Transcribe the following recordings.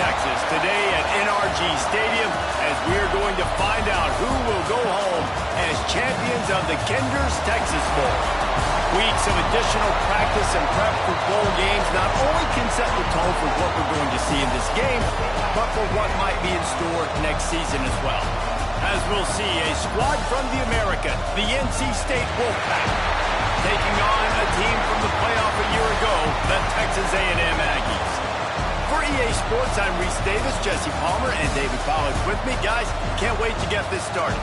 Texas, today at NRG Stadium, as we are going to find out who will go home as champions of the Kinder's Texas Bowl. Weeks of additional practice and prep for bowl games not only can set the tone for what we're going to see in this game, but for what might be in store next season as well. As we'll see a squad from the American, the NC State Wolfpack, taking on a team from the playoff a year ago, the Texas A&M Aggies. For EA Sports, I'm Reese Davis, Jesse Palmer, and David Pollack with me. Guys, can't wait to get this started.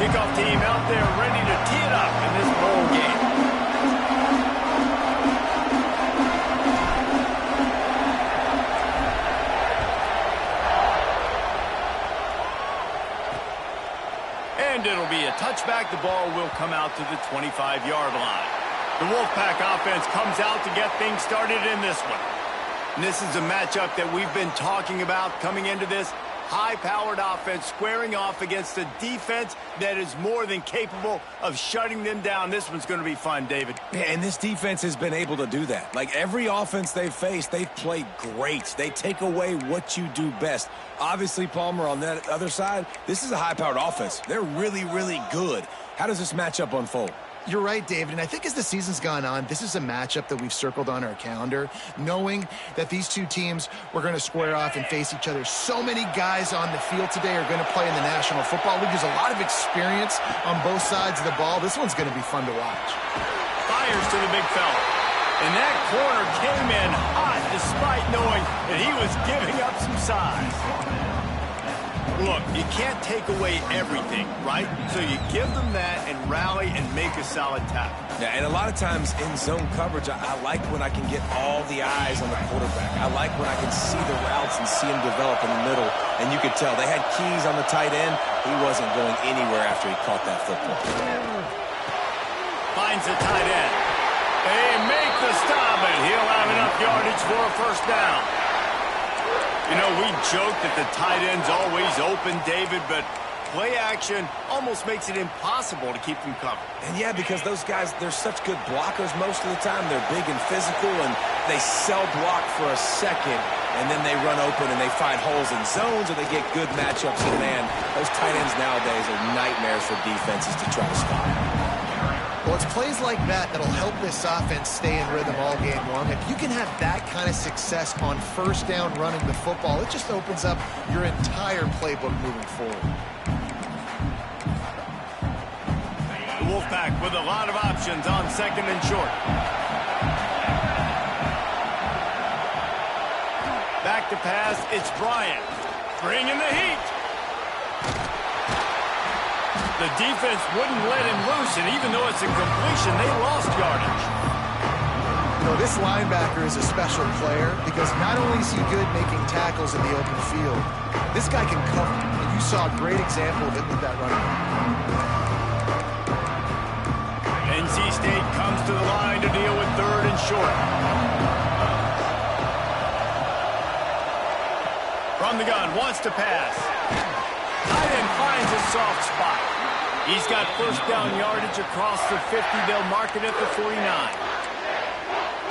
Kickoff team out there ready to tee it up in this bowl game. And it'll be a touchback. The ball will come out to the 25-yard line. The Wolfpack offense comes out to get things started in this one. And this is a matchup that we've been talking about coming into this. High-powered offense squaring off against a defense that is more than capable of shutting them down. This one's going to be fun, David. Yeah, and this defense has been able to do that. Like every offense they've faced, they've played great. They take away what you do best. Obviously, Palmer, on that other side, this is a high-powered offense. They're really, really good. How does this matchup unfold? You're right, David, and I think as the season's gone on, this is a matchup that we've circled on our calendar, knowing that these two teams were going to square off and face each other. So many guys on the field today are going to play in the National Football League. There's a lot of experience on both sides of the ball. This one's going to be fun to watch. Fires to the big fella. And that corner came in hot despite knowing that he was giving up some size. Look, you can't take away everything, right? So you give them that and rally and make a solid tackle. Yeah, and a lot of times in zone coverage, I like when I can get all the eyes on the quarterback. I like when I can see the routes and see him develop in the middle. And you could tell they had keys on the tight end. He wasn't going anywhere after he caught that football. Finds the tight end. They make the stop, and he'll have enough yardage for a first down. You know, we joke that the tight end's always open, David, but play action almost makes it impossible to keep them covered. And yeah, because those guys, they're such good blockers most of the time. They're big and physical, and they cell block for a second, and then they run open and they find holes in zones, or they get good matchups in man. Those tight ends nowadays are nightmares for defenses to try to stop. Well, it's plays like that that'll help this offense stay in rhythm all game long. If you can have that kind of success on first down running the football, it just opens up your entire playbook moving forward. The Wolfpack with a lot of options on second and short. Back to pass, it's Bryant. Bringing the heat. The defense wouldn't let him loose, and even though it's a completion, they lost yardage. You know, this linebacker is a special player because not only is he good making tackles in the open field, this guy can cover. And you saw a great example of it with that running back. NC State comes to the line to deal with third and short. From the gun, wants to pass. Tight end finds a soft spot. He's got first down yardage across the 50. They'll mark it at the 49.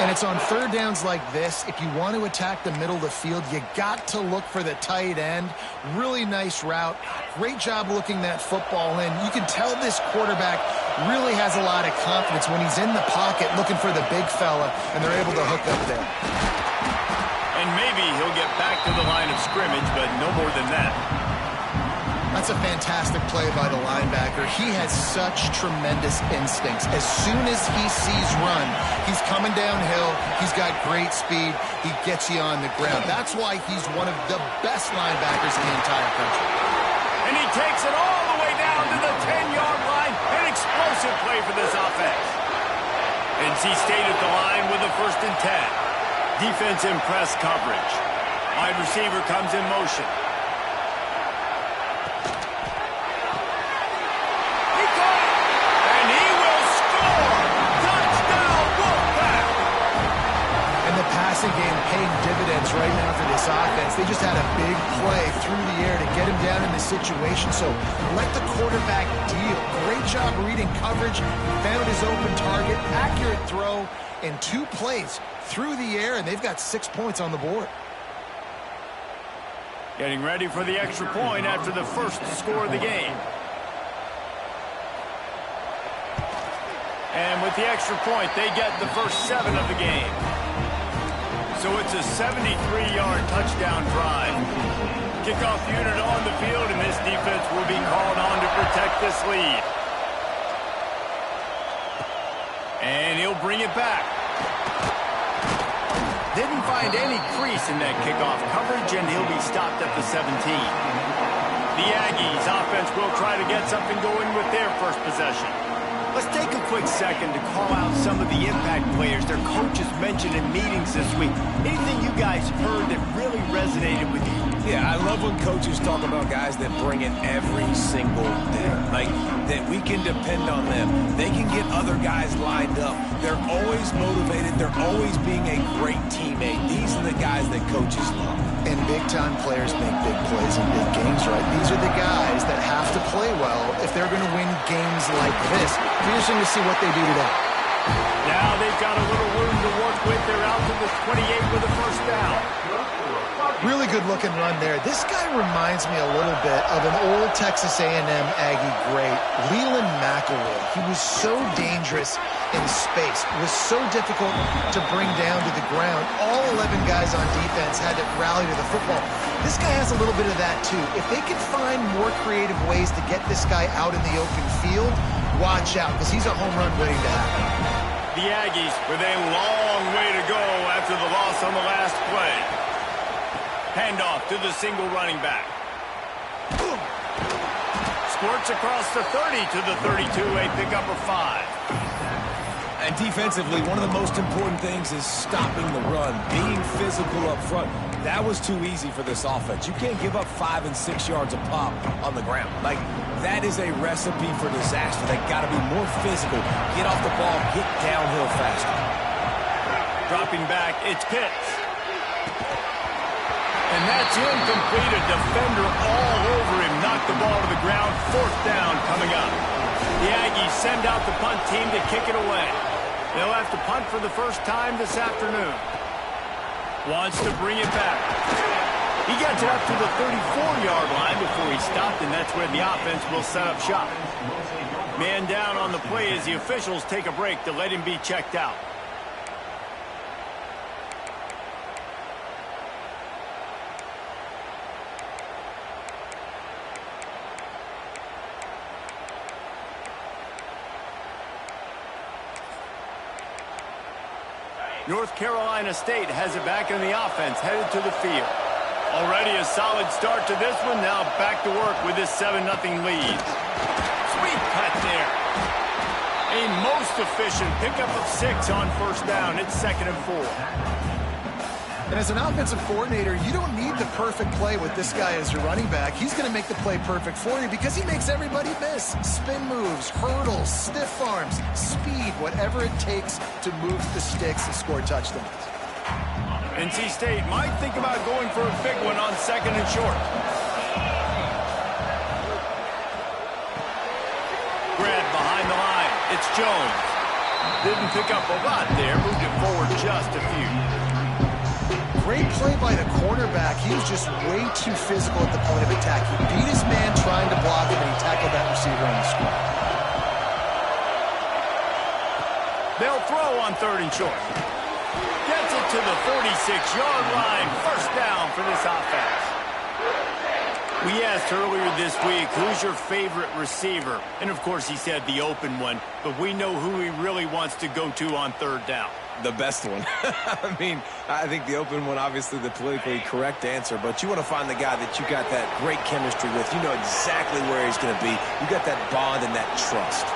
And it's on third downs like this. If you want to attack the middle of the field, you got to look for the tight end. Really nice route. Great job looking that football in. You can tell this quarterback really has a lot of confidence when he's in the pocket looking for the big fella, and they're able to hook up there. And maybe he'll get back to the line of scrimmage, but no more than that. That's a fantastic play by the linebacker. He has such tremendous instincts. As soon as he sees run, he's coming downhill. He's got great speed. He gets you on the ground. That's why he's one of the best linebackers in the entire country. And he takes it all the way down to the 10-yard line. An explosive play for this offense. NC State at the line with a 1st and 10. Defense in press coverage. Wide receiver comes in motion. He caught it, and he will score. is right now for this offense. They just had a big play through the air to get him down in this situation. So let the quarterback deal. Great job reading coverage. Found his open target. Accurate throw in 2 plays through the air, and they've got 6 points on the board. Getting ready for the extra point after the first score of the game. And with the extra point, they get the first 7 of the game. So it's a 73-yard touchdown drive. Kickoff unit on the field, and this defense will be called on to protect this lead. And he'll bring it back. Didn't find any crease in that kickoff coverage, and he'll be stopped at the 17. The Aggies offense will try to get something going with their first possession. Let's take a quick second to call out some of the impact players their coaches mentioned in meetings this week. Anything you guys heard that really resonated with you? Yeah, I love when coaches talk about guys that bring it every single day. Like, that we can depend on them. They can get other guys lined up. They're always motivated. They're always being a great teammate. These are the guys that coaches love. And big-time players make big plays in big games, right? These are the guys that have to play well if they're going to win games like this. Interesting to see what they do today. Now they've got a little room to work with. They're out to the 28 with a first down. Really good-looking run there. This guy reminds me a little bit of an old Texas A&M Aggie great, Leland McElroy. He was so dangerous in space. It was so difficult to bring down to the ground. All 11 guys on defense had to rally to the football. This guy has a little bit of that, too. If they can find more creative ways to get this guy out in the open field, watch out, because he's a home run waiting to happen. The Aggies with a long way to go after the loss on the last play. Handoff to the single running back. Squirts across the 30 to the 32, a pickup of 5. And defensively, one of the most important things is stopping the run, being physical up front. That was too easy for this offense. You can't give up 5 and 6 yards a pop on the ground. Like, that is a recipe for disaster. They got to be more physical, get off the ball, get downhill faster. Dropping back, it's Pitts. And that's incomplete. A defender all over him. Knocked the ball to the ground. 4th down coming up. The Aggies send out the punt team to kick it away. They'll have to punt for the first time this afternoon. Wants to bring it back. He gets it up to the 34-yard line before he stopped, and that's where the offense will set up shop. Man down on the play as the officials take a break to let him be checked out. North Carolina State has it back in the offense, headed to the field. Already a solid start to this one. Now back to work with this 7-0 lead. Sweet cut there. A most efficient pickup of 6 on first down. It's 2nd and 4. And as an offensive coordinator, you don't need the perfect play with this guy as your running back. He's going to make the play perfect for you because he makes everybody miss. Spin moves, hurdles, stiff arms, speed, whatever it takes to move the sticks and score touchdowns. NC State might think about going for a big one on 2nd and short. Grab behind the line. It's Jones. Didn't pick up a lot there. Moved it forward just a few. Great play by the cornerback. He was just way too physical at the point of attack. He beat his man trying to block him, and he tackled that receiver on the square. They'll throw on 3rd and short. Gets it to the 46-yard line. First down for this offense. We asked earlier this week, who's your favorite receiver? And, of course, he said the open one. But we know who he really wants to go to on 3rd down. The best one. I mean, I think the open one, obviously the politically correct answer, but you want to find the guy that you got that great chemistry with. You know exactly where he's going to be. You got that bond and that trust.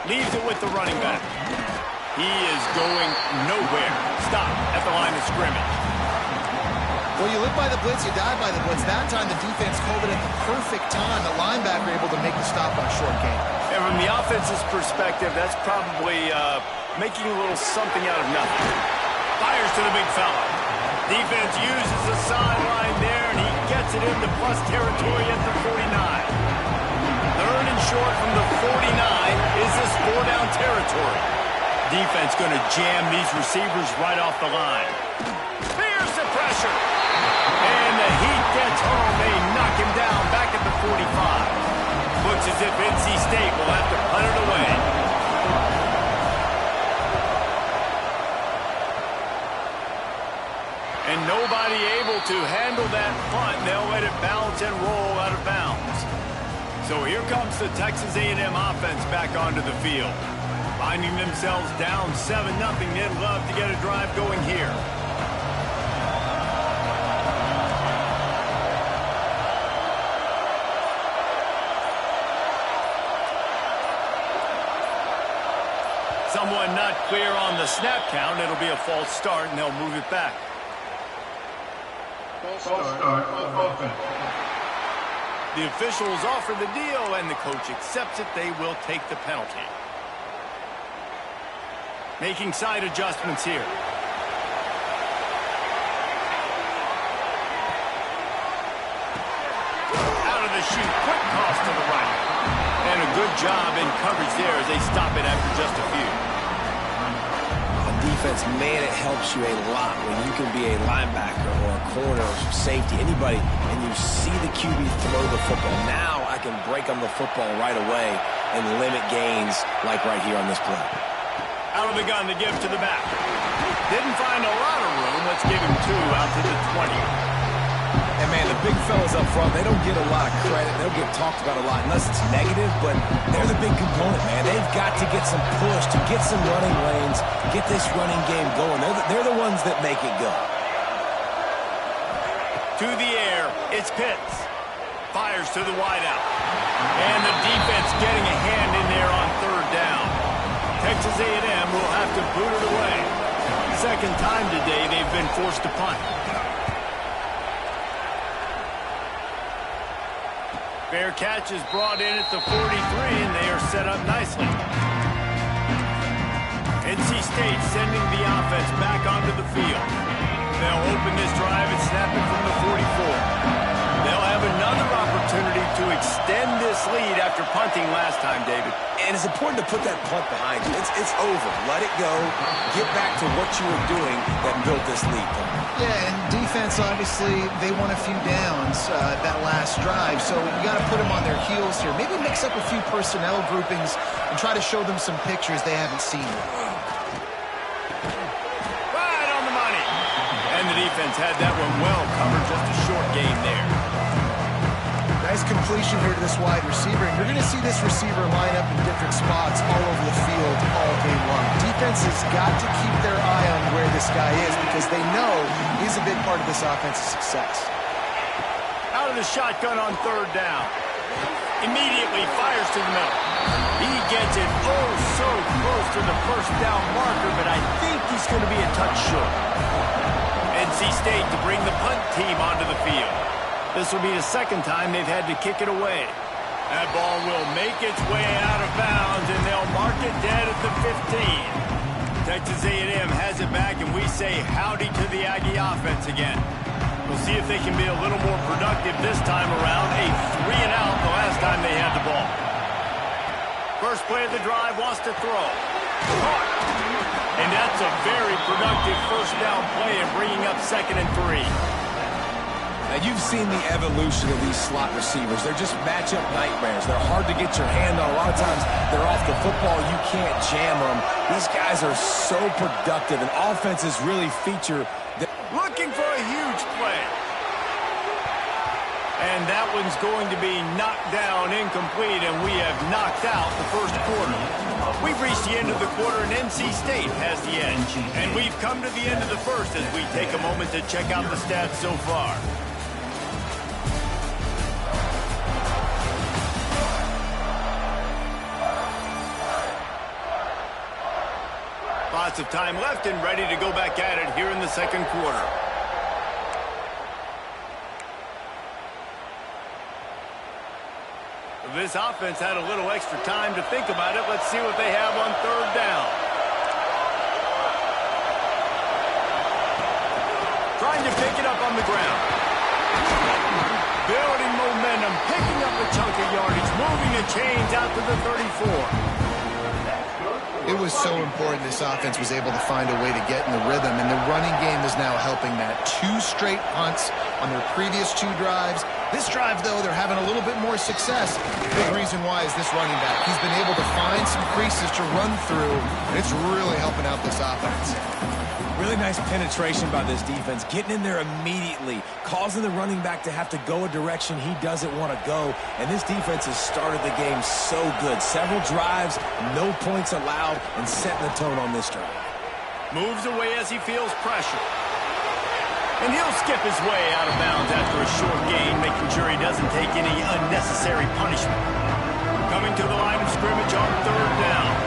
Leaves it with the running back. He is going nowhere. Stop at the line of scrimmage. Well, you live by the blitz, you die by the blitz. That time the defense called it at the perfect time. The linebacker able to make the stop on a short gain. And from the offense's perspective, that's probably making a little something out of nothing. Fires to the big fella. Defense uses the sideline there, and he gets it into plus territory at the 49. Third and short from the 49. Is this 4-down territory? Defense going to jam these receivers right off the line. Fears the pressure. And the heat gets home. They knock him down back at the 45. Looks as if NC State will have to punt it away. And nobody able to handle that punt. They'll let it bounce and roll out of bounds. So here comes the Texas A&M offense back onto the field. Finding themselves down 7-0, they'd love to get a drive going here. Someone not clear on the snap count. It'll be a false start, and they'll move it back. False start on offense. The officials offer the deal, and the coach accepts it. They will take the penalty. Making side adjustments here. Out of the chute, quick toss to the right. And a good job in coverage there as they stop it after just a few. On defense, man, it helps you a lot when you can be a linebacker or a corner or safety, anybody, and you see the QB throw the football. Now I can break on the football right away and limit gains like right here on this play. Out of the gun to give to the back. Didn't find a lot of room. Let's give him 2 out to the 20. And, man, the big fellas up front, they don't get a lot of credit. They'll get talked about a lot unless it's negative, but they're the big component, man. They've got to get some push, to get some running lanes, get this running game going. They're the ones that make it go. To the air, it's Pitts. Fires to the wideout. And the defense getting a hand in there on 3rd down. Texas A&M will have to boot it away. Second time today they've been forced to punt. Fair catch is brought in at the 43, and they are set up nicely. NC State sending the offense back onto the field. They'll open this drive and snap it from the 44. They'll have another opportunity to extend this lead after punting last time, David. And it's important to put that punt behind you. It's over. Let it go. Get back to what you were doing that built this lead. Yeah, and defense, obviously, they won a few downs that last drive, so you got to put them on their heels here. Maybe mix up a few personnel groupings and try to show them some pictures they haven't seen. Right on the money. And the defense had that one well covered, just a short gain there. Nice completion here to this wide receiver, and you're going to see this receiver line up in different spots all over the field all game long. Defense has got to keep their eye on where this guy is because they know he's a big part of this offense's success. Out of the shotgun on 3rd down. Immediately fires to the middle. He gets it so close to the 1st down marker, but I think he's going to be a touch short. NC State to bring the punt team onto the field. This will be the 2nd time they've had to kick it away. That ball will make its way out of bounds, and they'll mark it dead at the 15. Texas A&M has it back, and we say howdy to the Aggie offense again. We'll see if they can be a little more productive this time around. A 3-and-out the last time they had the ball. First play of the drive wants to throw. Caught. And that's a very productive 1st down play and bringing up 2nd and 3. Now, you've seen the evolution of these slot receivers. They're just matchup nightmares. They're hard to get your hand on. A lot of times, they're off the football. You can't jam them. These guys are so productive, and offenses really feature them. Looking for a huge play. And that one's going to be knocked down, incomplete, and we have knocked out the 1st quarter. We've reached the end of the quarter, and NC State has the edge. And we've come to the end of the 1st as we take a moment to check out the stats so far. Lots of time left and ready to go back at it here in the 2nd quarter. This offense had a little extra time to think about it. Let's see what they have on 3rd down. Trying to pick it up on the ground. Building momentum, picking up a chunk of yardage, moving the chains out to the 34. It was so important this offense was able to find a way to get in the rhythm, and the running game is now helping that. 2 straight punts on their previous 2 drives. This drive, though, they're having a little bit more success. Big reason why is this running back. He's been able to find some creases to run through, and it's really helping out this offense. Really nice penetration by this defense, getting in there immediately, causing the running back to have to go a direction he doesn't want to go. And this defense has started the game so good. Several drives, no points allowed, and setting the tone on this drive. Moves away as he feels pressure. And he'll skip his way out of bounds after a short gain, making sure he doesn't take any unnecessary punishment. Coming to the line of scrimmage on 3rd down.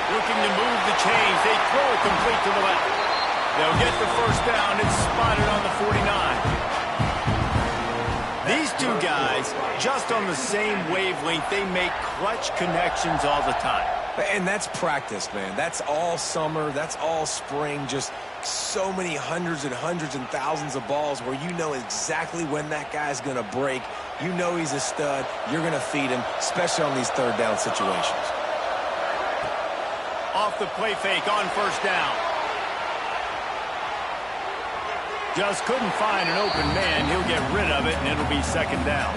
Looking to move the chains. They throw it complete to the left. They'll get the 1st down. It's spotted on the 49. These 2 guys, just on the same wavelength, they make clutch connections all the time. And that's practice, man. That's all summer. That's all spring. Just so many hundreds and thousands of balls where you know exactly when that guy's going to break. You know he's a stud. You're going to feed him, especially on these 3rd down situations. Off the play fake on 1st down. Just couldn't find an open man. He'll get rid of it, and it'll be 2nd down.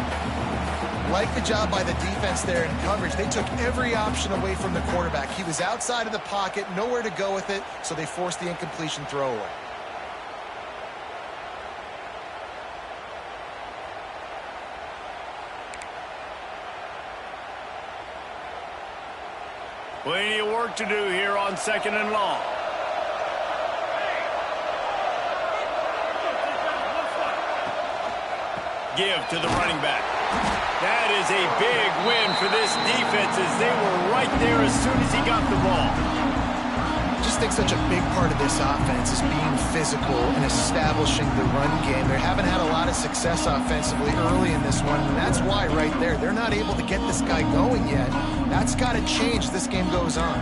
Like the job by the defense there in coverage. They took every option away from the quarterback. He was outside of the pocket, nowhere to go with it, so they forced the incompletion throwaway. Plenty of work to do here on 2nd and long. Give to the running back. That is a big win for this defense as they were right there as soon as he got the ball. I just think such a big part of this offense is being physical and establishing the run game. They haven't had a lot of success offensively early in this one, and that's why right there, they're not able to get this guy going yet. That's got to change as this game goes on.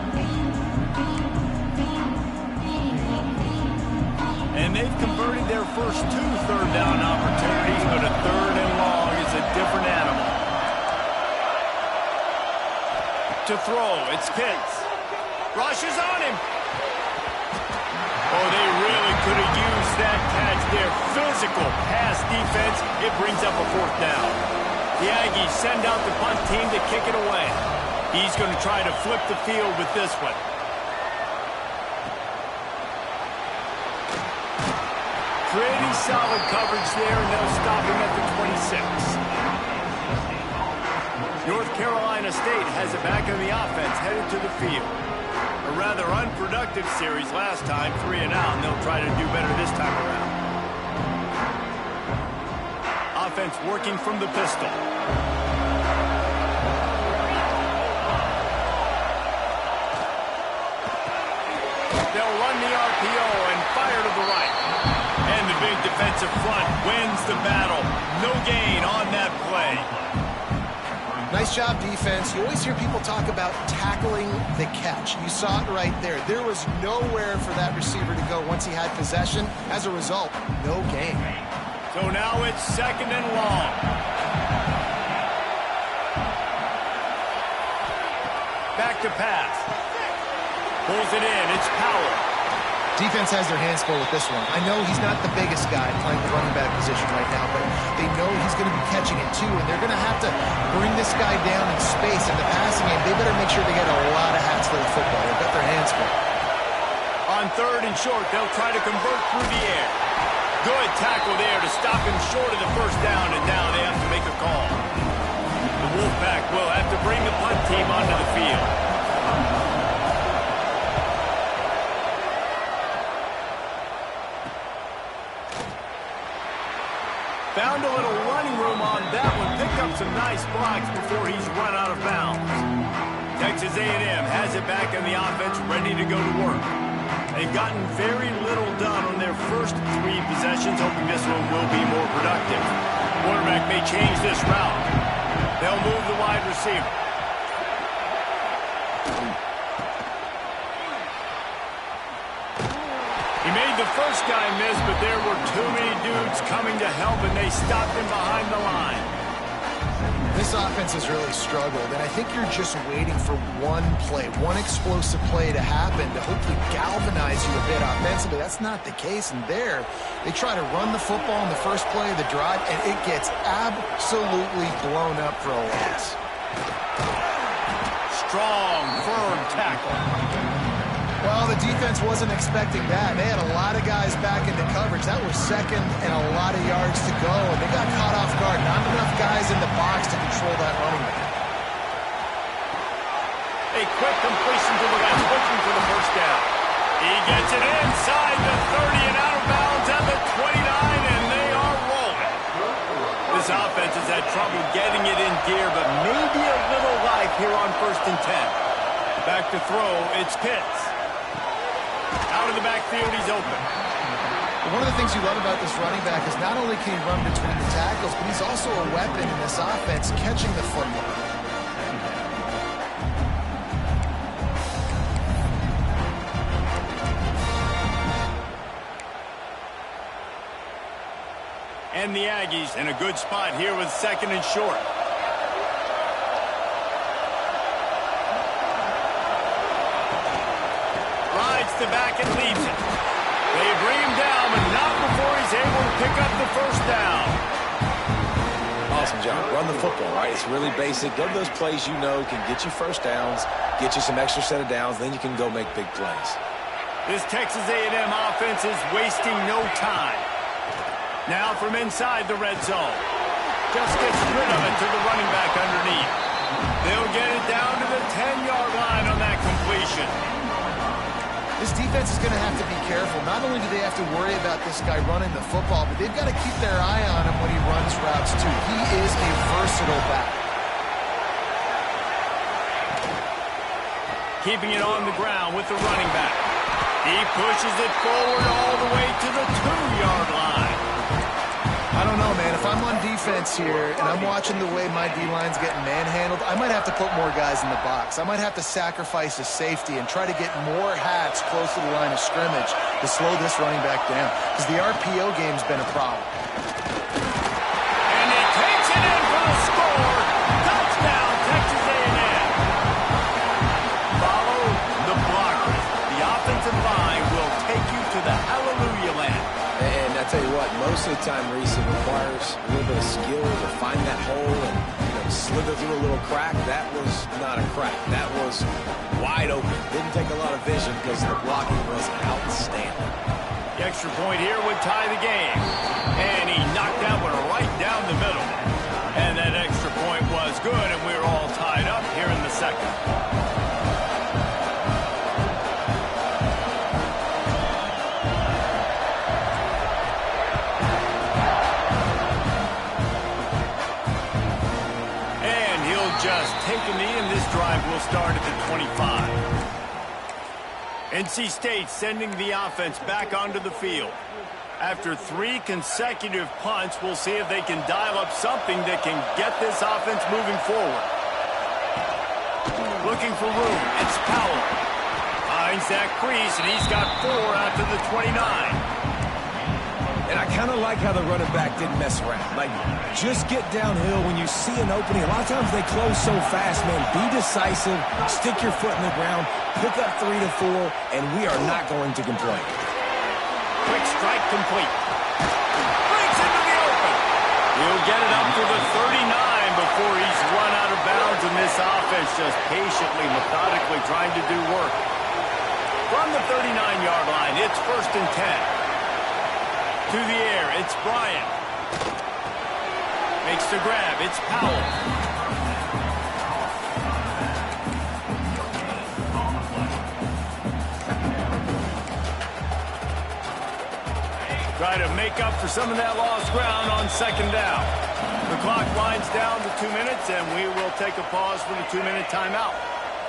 And they've converted their first 2 third down opportunities, but a 3rd and long is a different animal. To throw, it's Pitts. Rushes on him. Oh, they really could have used that catch there. Physical pass defense. It brings up a 4th down. The Aggies send out the punt team to kick it away. He's going to try to flip the field with this one. Pretty solid coverage there, and they'll stop him at the 26. North Carolina State has it back on the offense, headed to the field. A rather unproductive series last time, 3 and out, and they'll try to do better this time around. Offense working from the pistol. They'll run the RPO and fire to the right. And the big defensive front wins the battle. No gain on that play. Nice job, defense. You always hear people talk about tackling the catch. You saw it right there. There was nowhere for that receiver to go once he had possession. As a result, no gain. So now it's 2nd and long. Back to pass. Pulls it in. It's Powell. Defense has their hands full with this one. I know he's not the biggest guy playing the running back position right now, but they know he's going to be catching it too, and they're going to have to bring this guy down in space. In the passing game, they better make sure they get a lot of hats for the football. They've got their hands full. On 3rd and short, they'll try to convert through the air. Good tackle there to stop him short of the 1st down, and now they have to make a call. The Wolfpack will have to bring the punt team onto the field. Found a little running room on that one. Picked up some nice blocks before he's run out of bounds. Texas A&M has it back on the offense, ready to go to work. They've gotten very little done on their first 3 possessions, hoping this one will be more productive. Quarterback may change this route. They'll move the wide receiver. He made the first guy miss, but there were too many dudes coming to help, and they stopped him behind the line. This offense has really struggled, and I think you're just waiting for one play, one explosive play to happen to hopefully galvanize you a bit offensively. That's not the case, and there, they try to run the football in the first play of the drive, and it gets absolutely blown up for a loss. Strong, firm tackle. Well, the defense wasn't expecting that. They had a lot of guys back into coverage. That was second and a lot of yards to go, and they got caught off guard. Not enough guys in the box to control that running back. A quick completion to the left, looking for the first down. He gets it inside the 30 and out of bounds at the 29, and they are rolling. This offense has had trouble getting it in gear, but maybe a little life here on 1st and 10. Back to throw, it's Pitts. Out of the backfield, he's open. One of the things you love about this running back is not only can he run between the tackles, but he's also a weapon in this offense, catching the football. And the Aggies in a good spot here with 2nd and short. Rides the back and leaves it. They bring him down, but not before he's able to pick up the first down. Awesome job. Run the football, right? It's really basic. Go to those plays you know can get you first downs, get you some extra set of downs, then you can go make big plays. This Texas A&M offense is wasting no time. Now from inside the red zone. Just gets rid of it to the running back underneath. They'll get it down to the 10-yard line on that completion. This defense is going to have to be careful. Not only do they have to worry about this guy running the football, but they've got to keep their eye on him when he runs routes, too. He is a versatile back. Keeping it on the ground with the running back. He pushes it forward all the way to the 2-yard line. I don't know, man. If I'm on defense here and I'm watching the way my D-line's getting manhandled, I might have to put more guys in the box. I might have to sacrifice a safety and try to get more hats close to the line of scrimmage to slow this running back down, because the RPO game's been a problem. And he takes it in for the score. Touchdown, Texas A&M. Follow the blockers. The offensive line will take you to the hallelujah land. And I tell you what, most of the time, Reese, it requires a little bit of skill to find that hole and slither through a little crack. That was not a crack. That was wide open. Didn't take a lot of vision because the blocking was outstanding. The extra point here would tie the game. And he knocked that one right down the middle. And that extra point was good, and we're all tied up here in the second. Just take a knee, and this drive will start at the 25. NC State sending the offense back onto the field. After 3 consecutive punts, we'll see if they can dial up something that can get this offense moving forward. Looking for room, it's Powell. Finds that crease, and he's got 4 out to the 29. And I kind of like how the running back didn't mess around. Like, just get downhill when you see an opening. A lot of times they close so fast, man. Be decisive, stick your foot in the ground, pick up 3 to 4, and we are not going to complain. Quick strike complete. Breaks into the open. He'll get it up to the 39 before he's run out of bounds, and this offense just patiently, methodically trying to do work. From the 39-yard line, it's 1st and 10. To the air, it's Bryant. Makes the grab, it's Powell. Try to make up for some of that lost ground on 2nd down. The clock winds down to 2 minutes, and we will take a pause for the 2-minute timeout.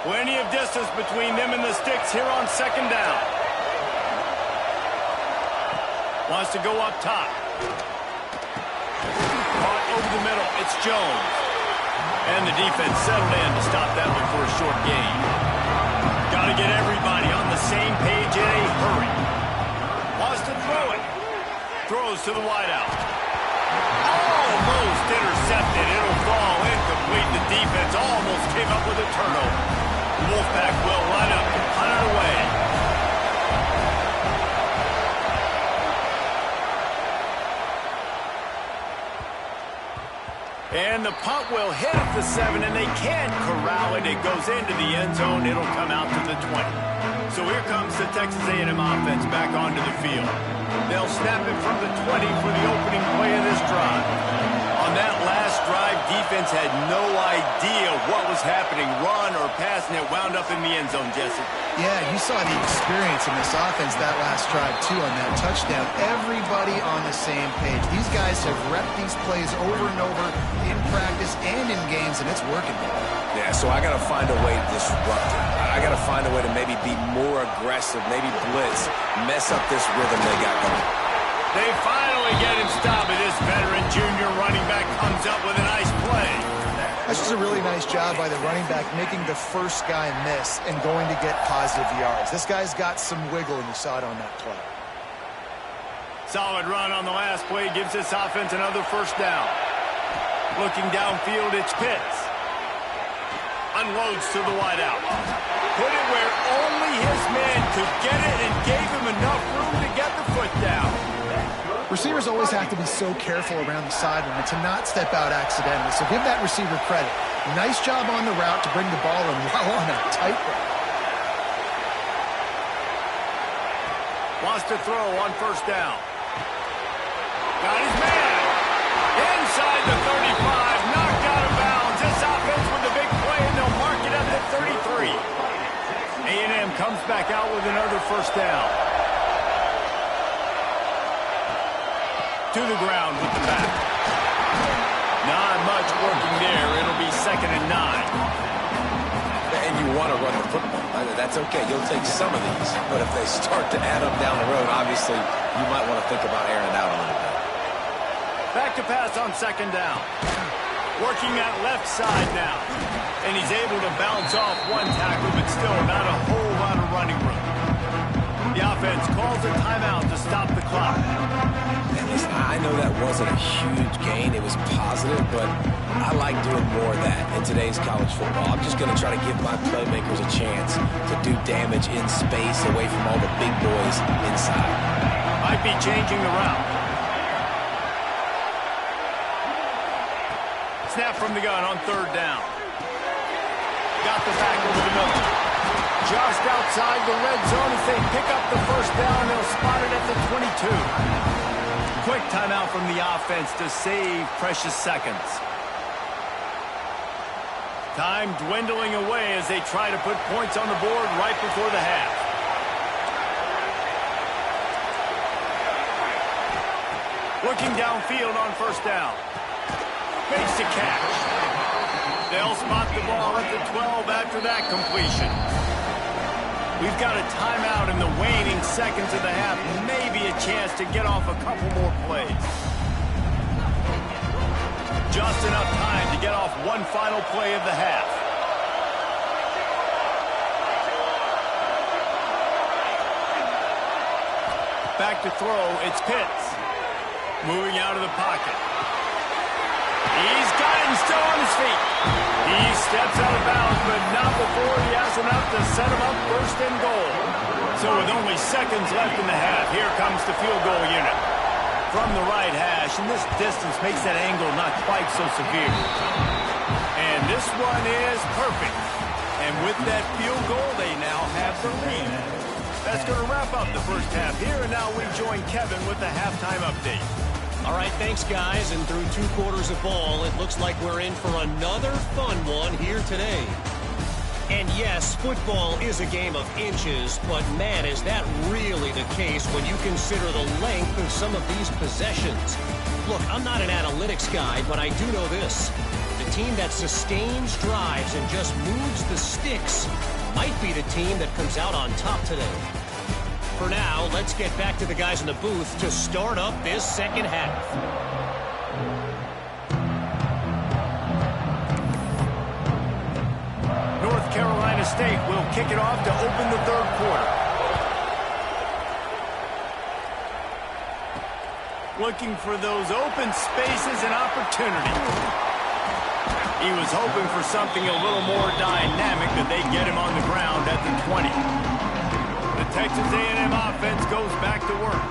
Plenty of distance between them and the sticks here on 2nd down. Wants to go up top. Caught over the middle. It's Jones. And the defense settled in to stop that one for a short gain. Got to get everybody on the same page in a hurry. goes to the wideout. Almost intercepted. It'll fall incomplete. The defense almost came up with a turnover. The Wolfpack will line up to punt it away. And the punt will hit at the 7, and they can't corral it. It goes into the end zone. It'll come out to the 20. So here comes the Texas A&M offense back onto the field. They'll snap it from the 20 for the opening play of this drive. On that last drive, defense had no idea what was happening, run or pass, and it wound up in the end zone, Jesse. Yeah, you saw the experience in this offense that last drive, too, on that touchdown. Everybody on the same page. These guys have repped these plays over and over in practice and in games, and it's working. Yeah, so I got to find a way to disrupt it. I got to find a way to maybe be more aggressive, maybe blitz, mess up this rhythm they got going. They finally get him stopped. This veteran junior running back comes up with a nice play. That's just a really nice job by the running back, making the first guy miss and going to get positive yards. This guy's got some wiggle, and you saw it on that play. Solid run on the last play gives this offense another first down. Looking downfield, it's Pitts. Unloads to the wideout. Put it where only his man could get it and gave him enough room to get the foot down. Receivers always have to be so careful around the sideline to not step out accidentally, so give that receiver credit. Nice job on the route to bring the ball in while on a tight route. Wants to throw on first down. Got his man. Inside the 35, knocked out of bounds. This offense with the big play, and they'll mark it up at 33. A&M comes back out with another first down. To the ground with the back. Not much working there. It'll be 2nd and 9. And you want to run the football. That's okay. You'll take some of these. But if they start to add up down the road, obviously, you might want to think about airing it out a little bit. Back to pass on 2nd down. Working that left side now. And he's able to bounce off one tackle, but still not a whole lot of running room. The offense calls a timeout to stop the clock. And listen, I know that wasn't a huge gain. It was positive, but I like doing more of that in today's college football. I'm just going to try to give my playmakers a chance to do damage in space away from all the big boys inside. Might be changing the route. Snap from the gun on 3rd down. Got the back over the middle. Just outside the red zone as they pick up the first down. They'll spot it at the 22. Quick timeout from the offense to save precious seconds. Time dwindling away as they try to put points on the board right before the half. Looking downfield on first down. Makes the catch. They'll spot the ball at the 12 after that completion. We've got a timeout in the waning seconds of the half. Maybe a chance to get off a couple more plays. Just enough time to get off one final play of the half. Back to throw, it's Pitts. Moving out of the pocket. He's got him still on his feet. He steps out of bounds, but not before he has enough to set him up 1st and goal. So with only seconds left in the half, here comes the field goal unit. From the right hash, and this distance makes that angle not quite so severe. And this one is perfect. And with that field goal, they now have the lead. That's going to wrap up the first half here, and now we join Kevin with the halftime update. All right, thanks, guys. And through 2 quarters of ball, it looks like we're in for another fun one here today. And yes, football is a game of inches, but man, is that really the case when you consider the length of some of these possessions. Look, I'm not an analytics guy, but I do know this. The team that sustains drives and just moves the sticks might be the team that comes out on top today. For now, let's get back to the guys in the booth to start up this second half. North Carolina State will kick it off to open the 3rd quarter. looking for those open spaces and opportunities. He was hoping for something a little more dynamic, that they get him on the ground at the 20. The Texas A&M offense goes back to work.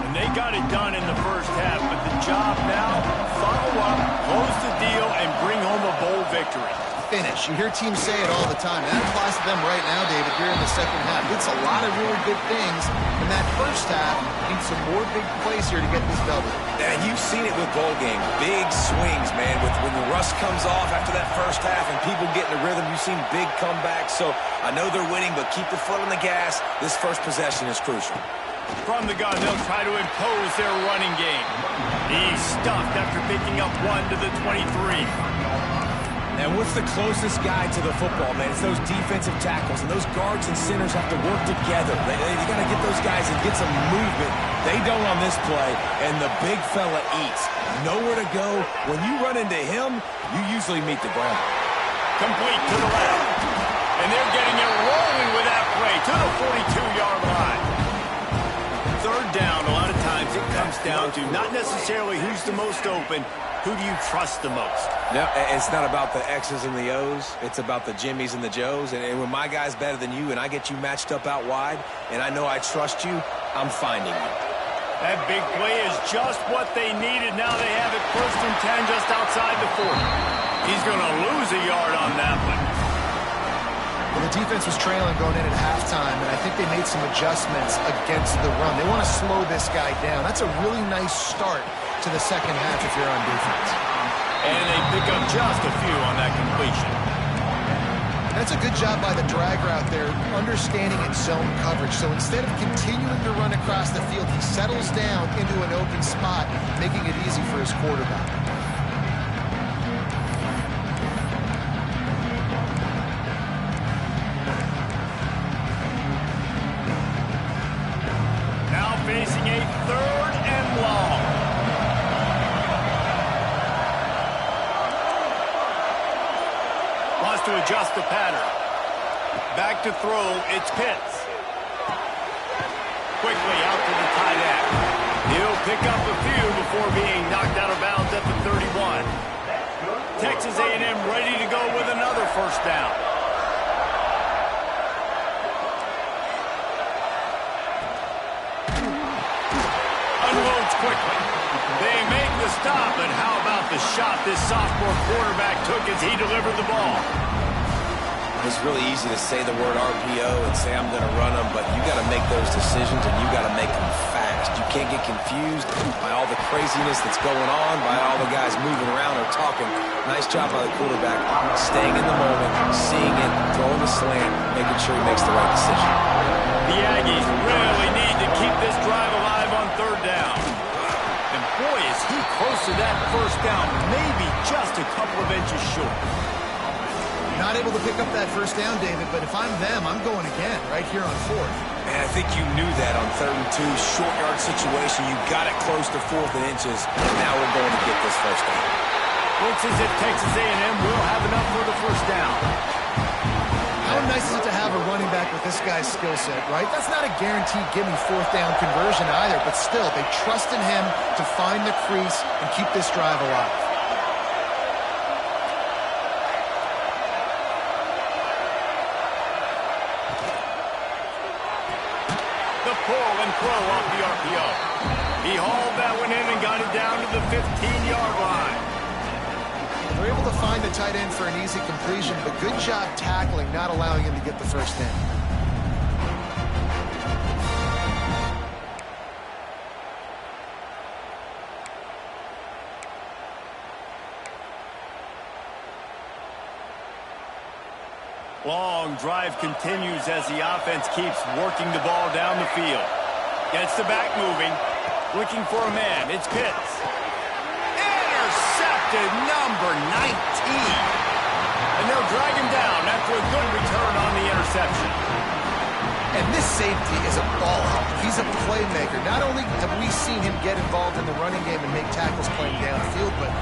And they got it done in the first half, but the job now, follow up, close the deal, and bring home a bowl victory. Finish. You hear teams say it all the time. That applies to them right now, David, here in the second half. It's a lot of really good things in that first half. Need some more big plays here to get this double. And you've seen it with bowl games. Big swings, man. When the rust comes off after that first half and people get in the rhythm, you've seen big comebacks. So I know they're winning, but keep your foot on the gas. This first possession is crucial. From the gun, they'll try to impose their running game. He's stuffed after picking up one to the 23. And what's the closest guy to the football, man? It's those defensive tackles, and those guards and centers have to work together. They got to get those guys and get some movement. They don't on this play, and the big fella eats. Nowhere to go. When you run into him, you usually meet the ground. Complete to the left. And they're getting it rolling with that play to the 42-yard line. Third down, a lot of times it comes down to not necessarily who's the most open, who do you trust the most? No, it's not about the X's and the O's. It's about the Jimmies and the Joes. And when my guy's better than you and I get you matched up out wide and I know I trust you, I'm finding you. That big play is just what they needed. Now they have it 1st and 10 just outside the 40. He's going to lose a yard on that one. Well, the defense was trailing going in at halftime, and I think they made some adjustments against the run. They want to slow this guy down. That's a really nice start to the second half if you're on defense. And they pick up just a few on that completion. That's a good job by the drag route there, understanding its zone coverage. So instead of continuing to run across the field, he settles down into an open spot, making it easy for his quarterback. Now facing a 3rd and long. To adjust the pattern. Back to throw, it's Pitts. Quickly out to the tight end. He'll pick up a few before being knocked out of bounds at the 31. Texas A&M ready to go with another first down. Unloads quickly. They make the stop, and how about the shot this sophomore quarterback took as he delivered the ball? It's really easy to say the word RPO and say I'm going to run them, but you got to make those decisions and you got to make them fast. You can't get confused by all the craziness that's going on, by all the guys moving around or talking. Nice job by the quarterback, staying in the moment, seeing it, throwing the slant, making sure he makes the right decision. The Aggies really need to keep this drive alive on 3rd down. And boy, is he close to that first down, maybe just a couple of inches short. Not able to pick up that first down, David, but if I'm them, I'm going again right here on 4th. Man, I think you knew that on 3rd and 2, short yard situation. You got it close to 4th and inches. Now we're going to get this first down. Looks as if Texas A&M will have enough for the first down. How nice is it to have a running back with this guy's skill set, right? That's not a guaranteed gimme 4th down conversion either, but still, they trust in him to find the crease and keep this drive alive. Pull and throw off the RPO. He hauled that one in and got it down to the 15-yard line. They're able to find the tight end for an easy completion, but good job tackling, not allowing him to get the first down. Long drive continues as the offense keeps working the ball down the field. Gets the back moving. Looking for a man. It's Pitts. Intercepted, number 19. And they'll drag him down after a good return on the interception. And this safety is a ball hawk. He's a playmaker. Not only have we seen him get involved in the running game and make tackles playing downfield, but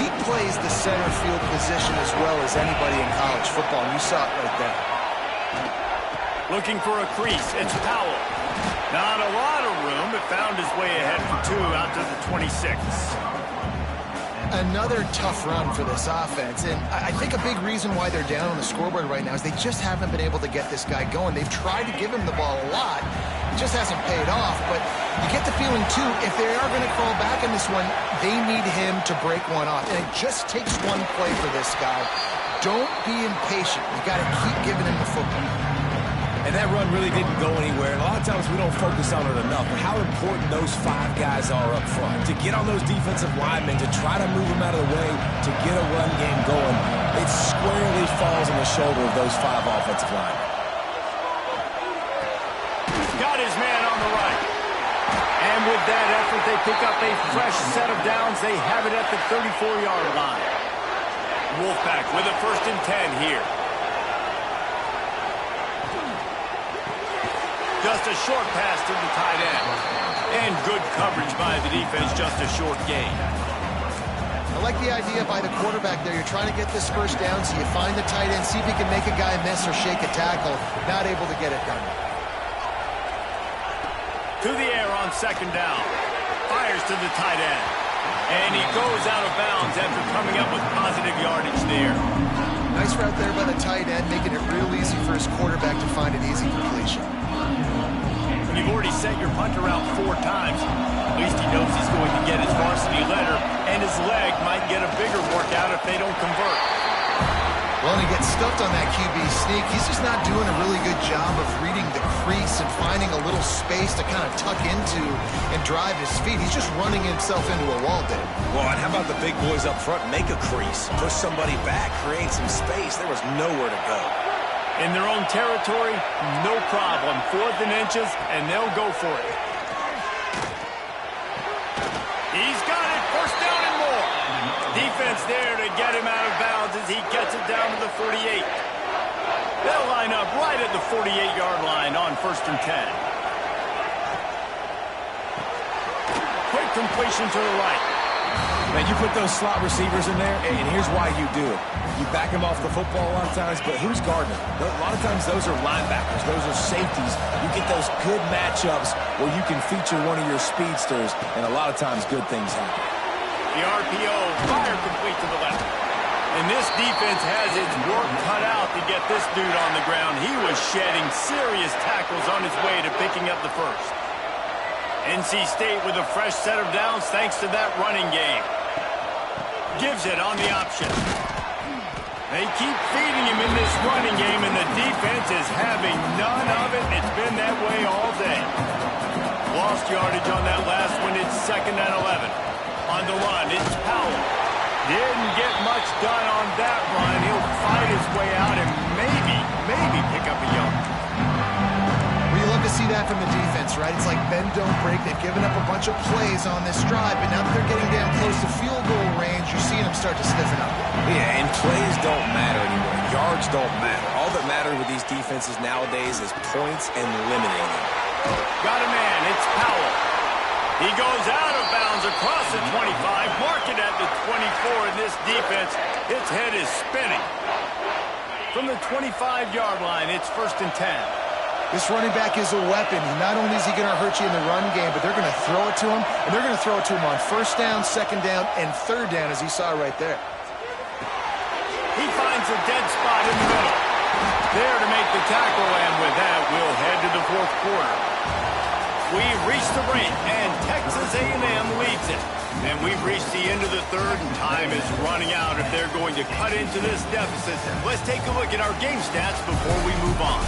he plays the center field position as well as anybody in college football, and you saw it right there. Looking for a crease. It's Powell. Not a lot of room, but found his way ahead for 2 out to the 26. Another tough run for this offense, and I think a big reason why they're down on the scoreboard right now is they just haven't been able to get this guy going. They've tried to give him the ball a lot. It just hasn't paid off, but you get the feeling, too, if they are going to crawl back in this one, they need him to break one off, and it just takes one play for this guy. Don't be impatient. You got to keep giving him the football. And that run really didn't go anywhere. And a lot of times we don't focus on it enough, but how important those 5 guys are up front. To get on those defensive linemen, to try to move them out of the way, to get a run game going, it squarely falls on the shoulder of those 5 offensive linemen. Got his man on the right. And with that effort, they pick up a fresh set of downs. They have it at the 34-yard line. Wolfpack with a 1st and 10 here. Just a short pass to the tight end. And good coverage by the defense, just a short gain. I like the idea by the quarterback there. You're trying to get this first down, so you find the tight end, see if he can make a guy miss or shake a tackle. Not able to get it done. To the air on 2nd down. Fires to the tight end. And he goes out of bounds after coming up with positive yardage there. Nice route there by the tight end, making it real easy for his quarterback to find an easy completion. When you've already set your punter out 4 times, at least he knows he's going to get his varsity letter, and his leg might get a bigger workout if they don't convert. Well, and he gets stuffed on that QB sneak. He's just not doing a really good job of reading the crease and finding a little space to kind of tuck into and drive his feet. He's just running himself into a wall there. Well, and how about the big boys up front? Make a crease, push somebody back, create some space. There was nowhere to go. In their own territory, no problem. 4th and inches, and they'll go for it. He's got it. 1st down and more. Defense there to get him out of bounds as he gets it down to the 48. They'll line up right at the 48-yard line on 1st and 10. Quick completion to the right. Man, you put those slot receivers in there, and here's why you do it. You back them off the football a lot of times, but who's guarding them? A lot of times those are linebackers. Those are safeties. You get those good matchups where you can feature one of your speedsters, and a lot of times good things happen. The RPO, fire complete to the left. And this defense has its work cut out to get this dude on the ground. He was shedding serious tackles on his way to picking up the 1st. NC State with a fresh set of downs thanks to that running game. Gives it on the option. They keep feeding him in this running game, and the defense is having none of it. It's been that way all day. Lost yardage on that last one. It's 2nd and 11. On the run, it's Powell. Didn't get much done on that run. He'll fight his way out and maybe pick up a yard. We love to see that from the defense, right? It's like bend, don't break. They've given up a bunch of plays on this drive, but now that they're getting down close to field goal range, you're seeing them start to stiffen up. Yeah, and plays don't matter anymore. Yards don't matter. All that matters with these defenses nowadays is points and limiting them. Got a man. It's Powell. He goes out of bounds across the 25, mark it at the 24, and this defense, its head is spinning. From the 25-yard line, it's 1st and 10. This running back is a weapon. Not only is he going to hurt you in the run game, but they're going to throw it to him, and they're going to throw it to him on 1st down, 2nd down, and 3rd down, as you saw right there. He finds a dead spot in the middle. There to make the tackle, and with that, we'll head to the 4th quarter. We've reached the break, and Texas A&M leads it. And we've reached the end of the 3rd, and time is running out if they're going to cut into this deficit. Let's take a look at our game stats before we move on.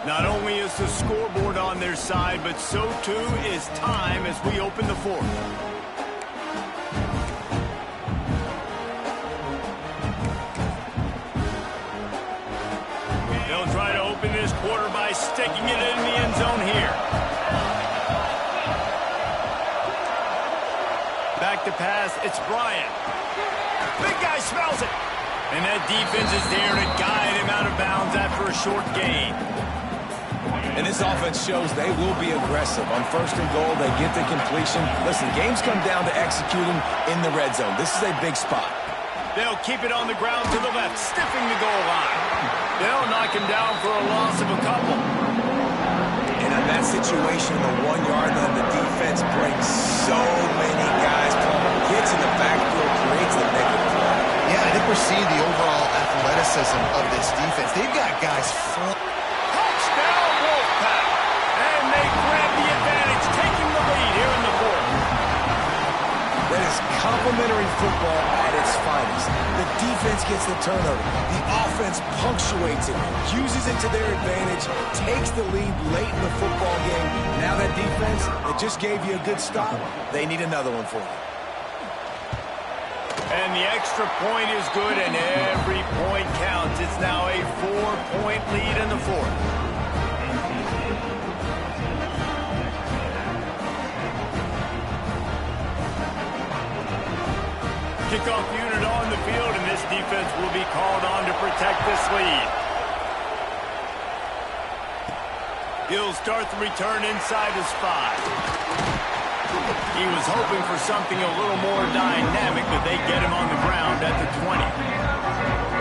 Not only is the scoreboard on their side, but so too is time as we open the 4th. They'll try to open this quarter by sticking it in the end zone here. Back to pass, it's Bryant. Big guy smells it. And that defense is there to guide him out of bounds after a short gain. And this offense shows they will be aggressive. On 1st and goal, they get the completion. Listen, games come down to executing in the red zone. This is a big spot. They'll keep it on the ground to the left, stiffing the goal line. They'll knock him down for a loss of a couple. And in that situation, the 1-yard line, the defense brings so many guys. Gets in the backfield, creates the negative play. Yeah, I think we're seeing the overall athleticism of this defense. They've got guys Touchdown, Wolfpack! And they grab the advantage, taking the lead here in the fourth. That is complementary football at its finest. The defense gets the turnover. The offense punctuates it, uses it to their advantage, takes the lead late in the football game. Now that defense that just gave you a good stop, they need another one for you. And the extra point is good, and every point counts. It's now a 4-point lead in the fourth. Kickoff unit on the field, and this defense will be called on to protect this lead. He'll start the return inside his 5. He was hoping for something a little more dynamic, but they get him on the ground at the 20.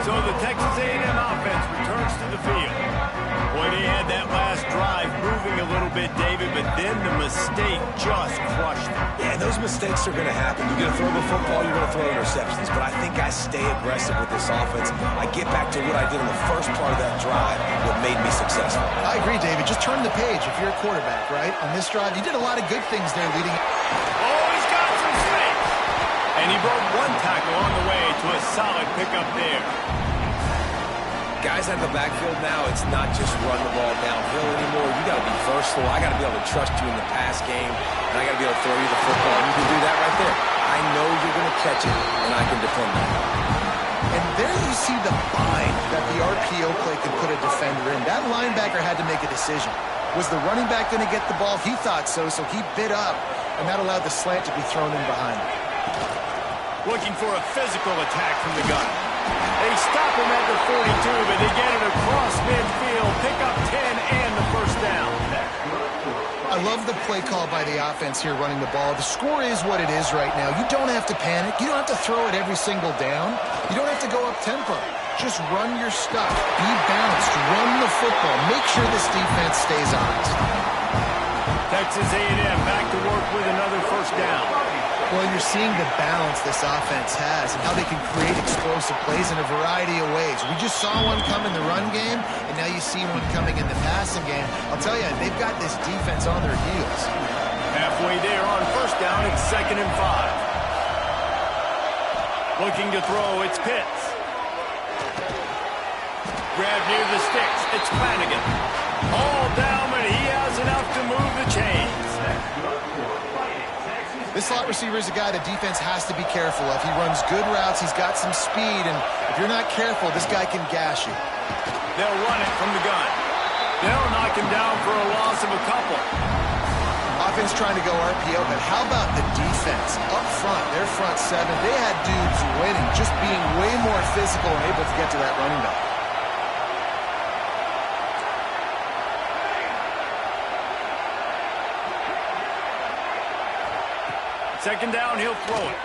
So the Texas A&M offense returns to the field. Boy, they had that last drive moving a little bit, David, but then the mistake just crushed them. Yeah, those mistakes are going to happen. You're going to throw the football, you're going to throw interceptions, but I think I stay aggressive with this offense. I get back to what I did in the first part of that drive, what made me successful. I agree, David. Just turn the page if you're a quarterback, right? On this drive, you did a lot of good things there leading. Oh, he's got some space. And he broke one tackle on the way to a solid pickup there. Guys out of the backfield now, it's not just run the ball downhill anymore. You got to be versatile. I got to be able to trust you in the pass game, and I got to be able to throw you the football. And you can do that right there. I know you're going to catch it, and I can depend on it. And there you see the bind that the RPO play can put a defender in. That linebacker had to make a decision. Was the running back going to get the ball? He thought so, so he bit up, and that allowed the slant to be thrown in behind him. Looking for a physical attack from the gun. They stop him at the 42, but they get it across midfield, pick up 10 and the first down. I love the play call by the offense here running the ball. The score is what it is right now. You don't have to panic. You don't have to throw it every single down. You don't have to go up tempo. Just run your stuff. Be balanced. Run the football. Make sure this defense stays honest. Texas A&M back to work with another first down. Well, you're seeing the balance this offense has and how they can create explosive plays in a variety of ways. We just saw one come in the run game, and now you see one coming in the passing game. I'll tell you, they've got this defense on their heels. Halfway there on first down, it's 2nd and 5. Looking to throw, it's Pitts. Grab near the sticks, it's Flanagan. All down, but he has enough to move the chains. This slot receiver is a guy the defense has to be careful of. He runs good routes, he's got some speed, and if you're not careful, this guy can gash you. They'll run it from the gun. They'll knock him down for a loss of a couple. Offense trying to go RPO, but how about the defense? Up front, their front 7, they had dudes waiting, just being way more physical and able to get to that running back. Second down, he'll throw it.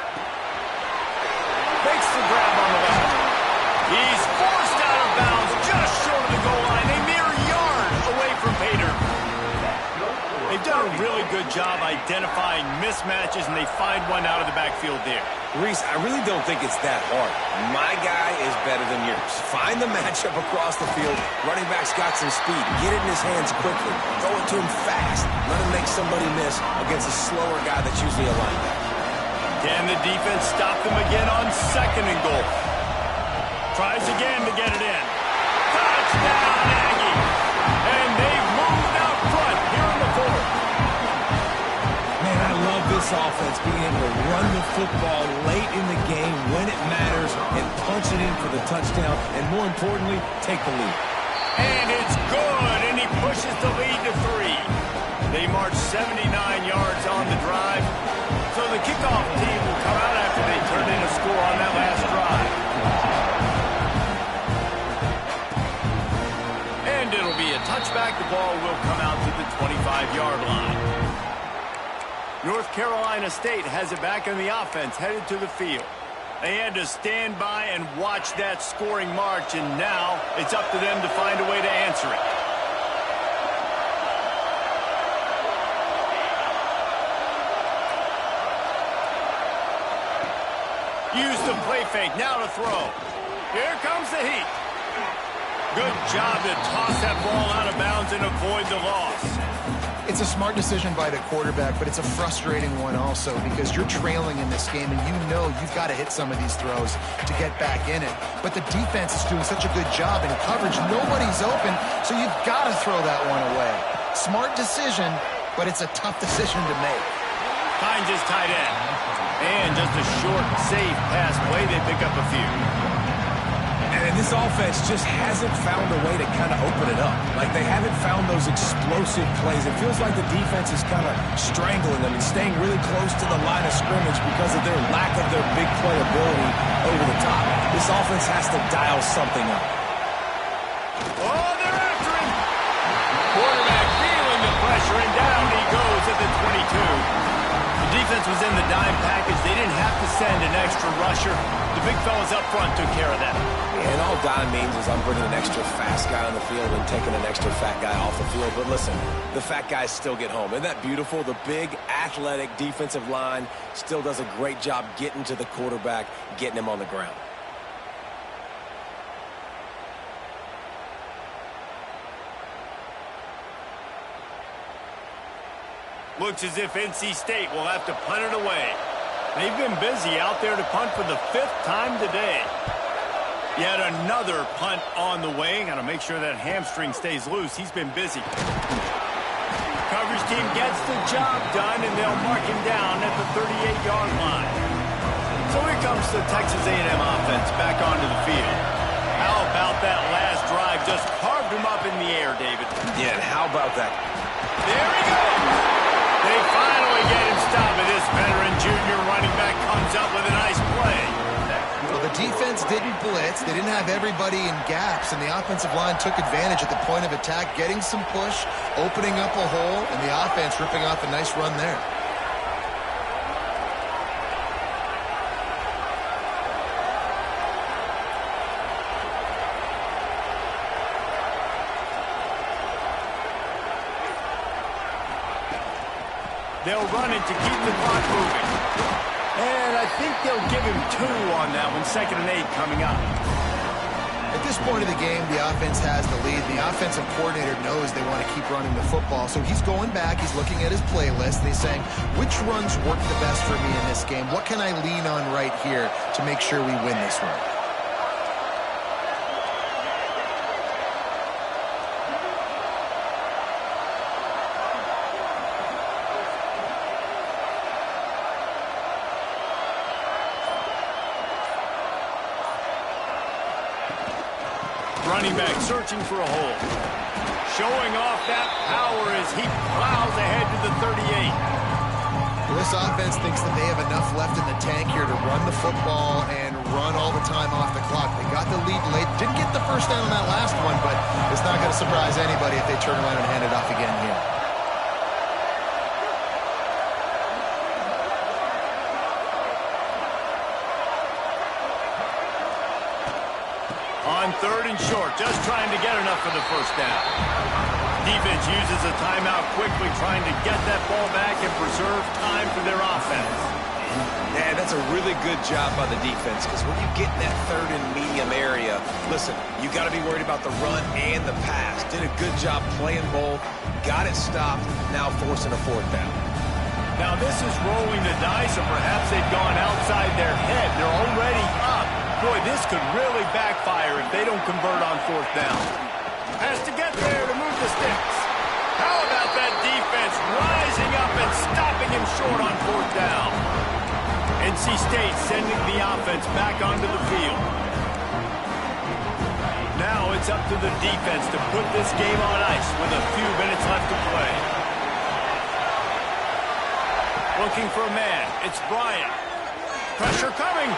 Makes the grab on the left. He's forced out of bounds just short of the goal line, a mere yard away from Pater. They've done a really good job identifying mismatches, and they find one out of the backfield there. Reese, I really don't think it's that hard. My guy is better than yours. Find the matchup across the field. Running back's got some speed. Get it in his hands quickly. Throw it to him fast. Let him make somebody miss against a slower guy that's usually a linebacker. Can the defense stop them again on 2nd and goal? Tries again to get it in. Touchdown, Aggie! And they've moved out front here in the fourth. Man, I love this offense being able to run the football late in the game when it matters and punch it in for the touchdown, and more importantly, take the lead. And it's good, and he pushes the lead to 3. They march 79 yards on the drive, so the kickoff team will come out after they turn in a score on that last drive. And it'll be a touchback. The ball will come out to the 25-yard line. North Carolina State has it back in the offense, headed to the field. They had to stand by and watch that scoring march, and now it's up to them to find a way to answer it. Use the play fake, now to throw. Here comes the heat. Good job to toss that ball out of bounds and avoid the loss. It's a smart decision by the quarterback, but it's a frustrating one also because you're trailing in this game and you know you've got to hit some of these throws to get back in it. But the defense is doing such a good job in coverage. Nobody's open, so you've got to throw that one away. Smart decision, but it's a tough decision to make. Finds his tight end. And just a short, safe pass play, they pick up a few. And this offense just hasn't found a way to kind of open it up. Like, they haven't found those explosive plays. It feels like the defense is kind of strangling them and staying really close to the line of scrimmage because of their lack of their big playability over the top. This offense has to dial something up. Oh, they're after him! Quarterback feeling the pressure, and down he goes at the 22. The defense was in the dime package. They didn't have to send an extra rusher. The big fellas up front took care of that. And all dime means is I'm bringing an extra fast guy on the field and taking an extra fat guy off the field. But listen, the fat guys still get home. Isn't that beautiful? The big, athletic defensive line still does a great job getting to the quarterback, getting him on the ground. Looks as if NC State will have to punt it away. They've been busy out there to punt for the 5th time today. Yet another punt on the way. Got to make sure that hamstring stays loose. He's been busy. Coverage team gets the job done, and they'll mark him down at the 38-yard line. So here comes the Texas A&M offense back onto the field. How about that last drive? Just carved him up in the air, David. Yeah, and how about that? There he goes. They finally get him stopped, and this veteran junior running back comes up with a nice play. Well, the defense didn't blitz. They didn't have everybody in gaps, and the offensive line took advantage at the point of attack, getting some push, opening up a hole, and the offense ripping off a nice run there. They'll run it to keep the clock moving. And I think they'll give him 2 on that one. 2nd and 8 coming up. At this point of the game, the offense has the lead. The offensive coordinator knows they want to keep running the football. So he's going back. He's looking at his playlist. And he's saying, which runs work the best for me in this game? What can I lean on right here to make sure we win this one? Running back searching for a hole. Showing off that power as he plows ahead to the 38. Well, this offense thinks that they have enough left in the tank here to run the football and run all the time off the clock. They got the lead late. Didn't get the first down on that last one, but it's not going to surprise anybody if they turn around and hand it off again here. On 3rd and short, just trying to get enough for the first down. Defense uses a timeout quickly, trying to get that ball back and preserve time for their offense. Yeah, that's a really good job by the defense because when you get in that 3rd and medium area, listen, you got to be worried about the run and the pass. Did a good job playing both, got it stopped, now forcing a 4th down. Now this is rolling the dice, or perhaps they've gone outside their head. They're already up. Boy, this could really backfire if they don't convert on 4th down. Has to get there to move the sticks. How about that defense rising up and stopping him short on 4th down? NC State sending the offense back onto the field. Now it's up to the defense to put this game on ice with a few minutes left to play. Looking for a man. It's Bryant. Pressure coming.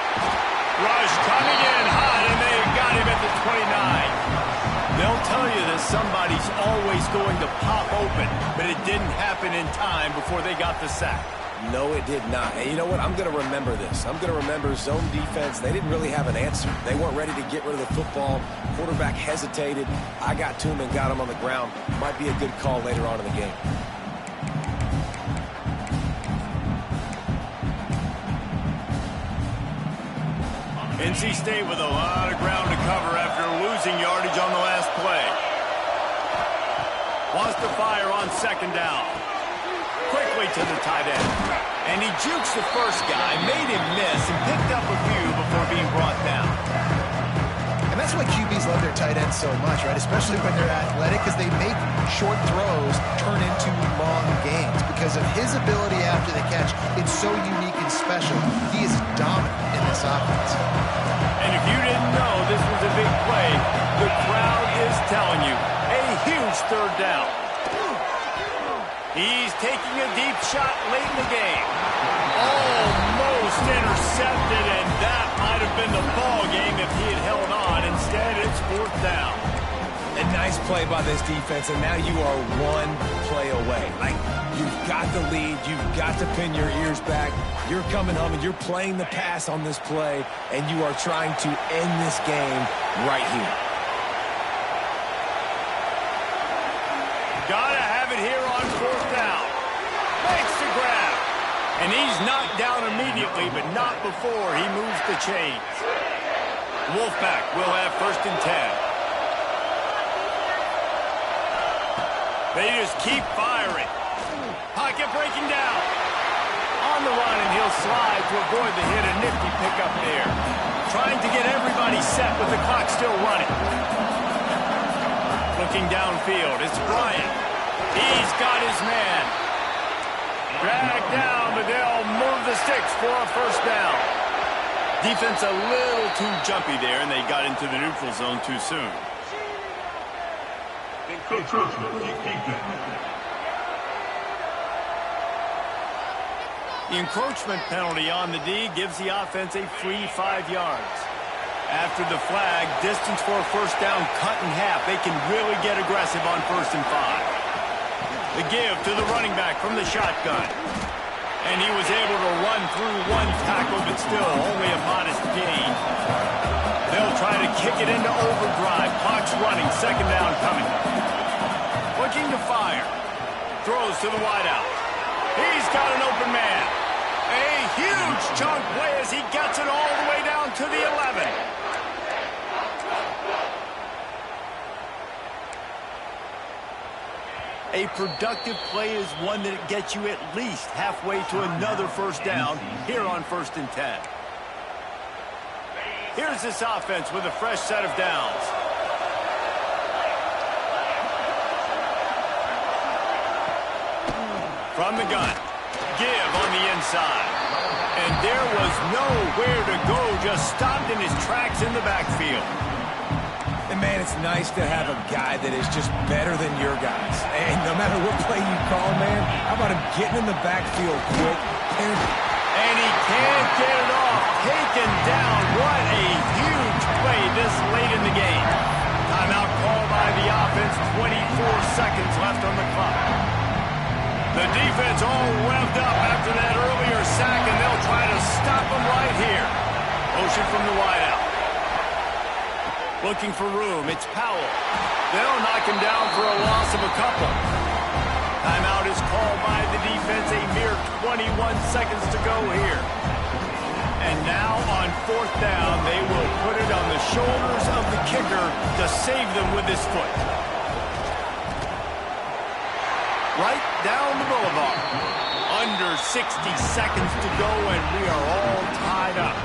Rush coming in hot, and they got him at the 29. They'll tell you that somebody's always going to pop open, but it didn't happen in time before they got the sack. No, it did not. And you know what? I'm going to remember this. I'm going to remember zone defense. They didn't really have an answer. They weren't ready to get rid of the football. Quarterback hesitated. I got to him and got him on the ground. Might be a good call later on in the game. NC State with a lot of ground to cover after losing yardage on the last play. Wants to fire on second down. Quickly to the tight end. And he jukes the first guy, made him miss, and picked up a few before being brought down. And that's why QBs love their tight ends so much, right? Especially when they're athletic, because they make short throws turn into long gains. Because of his ability after the catch, it's so unique and special. He is dominant in this offense. And if you didn't know this was a big play, the crowd is telling you, a huge third down. He's taking a deep shot late in the game. Almost intercepted, and that might have been the ball game if he had held on. Instead, it's fourth down. A nice play by this defense, and now you are one play away. Like, you've got the lead. You've got to pin your ears back. You're coming home, and you're playing the pass on this play, and you are trying to end this game right here. Gotta have it here on fourth down. Makes the grab. And he's knocked down immediately, but not before he moves the chains. Wolfpack will have first and 10. They just keep firing. Pocket breaking down. On the run, and he'll slide to avoid the hit. A nifty pickup there. Trying to get everybody set with the clock still running. Looking downfield, it's Bryant. He's got his man. Dragged down, but they'll move the sticks for a first down. Defense a little too jumpy there, and they got into the neutral zone too soon. The encroachment penalty on the D gives the offense a free 5 yards. After the flag, distance for a first down cut in half. They can really get aggressive on first and 5. The give to the running back from the shotgun. And he was able to run through one tackle, but still only a modest gain. They'll try to kick it into overdrive. Clock's running, second down coming. Looking to fire. Throws to the wideout. He's got an open man. A huge chunk play as he gets it all the way down to the 11. A productive play is one that gets you at least halfway to another first down here on first and 10. Here's this offense with a fresh set of downs. From the gun, give on the inside. And there was nowhere to go, just stopped in his tracks in the backfield. And, man, it's nice to have a guy that is just better than your guys. And no matter what play you call, man, how about him getting in the backfield quick? And he can't get it off. Taken down. What a huge play this late in the game. Timeout called by the offense. 24 seconds left on the clock. The defense all revved up after that earlier sack, and they'll try to stop him right here. Motion from the wideout. Looking for room. It's Powell. They'll knock him down for a loss of a couple. Timeout is called by the defense. A mere 21 seconds to go here. And now on fourth down, they will put it on the shoulders of the kicker to save them with his foot. Right down the boulevard. Under 60 seconds to go, and we are all tied up.